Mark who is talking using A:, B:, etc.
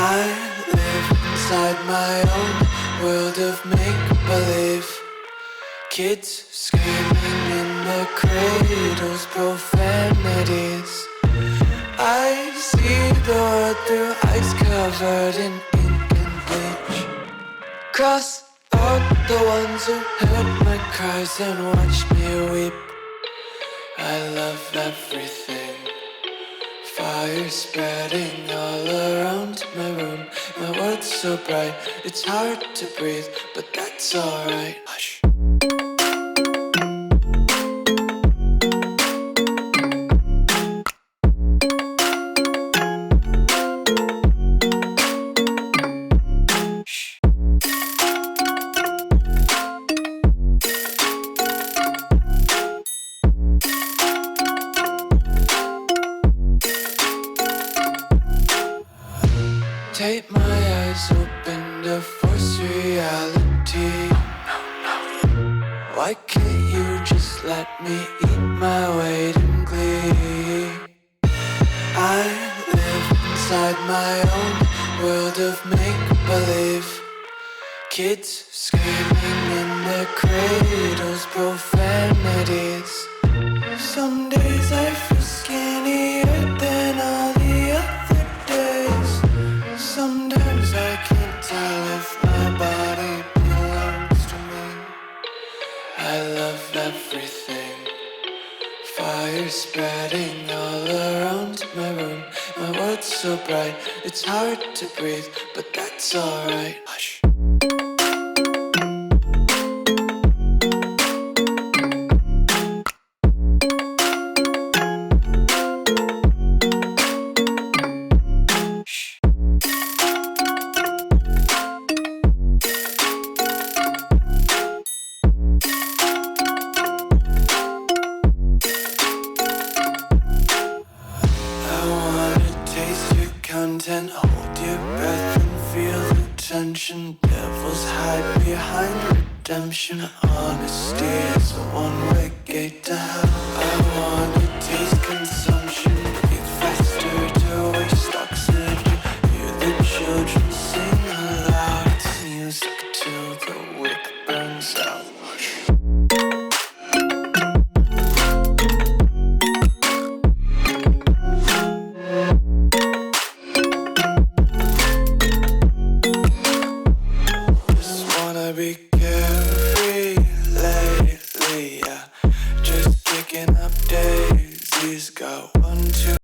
A: I live inside my own world of make-believe. Kids screaming in the cradles, profanities. I see the world through ice covered in ink and bleach. Cross out the ones who heard my cries and watched me weep. I love everything. Fire spreading all around my room. My world's so bright, it's hard to breathe, but that's alright. Hush. Take my eyes open to force reality. Why can't you just let me eat my weight in glee? I live inside my own world of make-believe. Kids screaming in their cradles, profanities. Some days I feel skinnier than all the other days. Sometimes I can't tell if my body belongs to me. I love everything. Fire spreading all around my room. My world's so bright, it's hard to breathe, but that's alright. Hush. Content, hold your breath and feel the tension. Devils hide behind redemption. Honesty is a one-way gate to hell. I wanna taste consumption, breathe faster to waste oxygen. Hear the children sing aloud. It's music till the wick burns out. Be carefree lately, yeah. Just kicking up daisies. Got 1, 2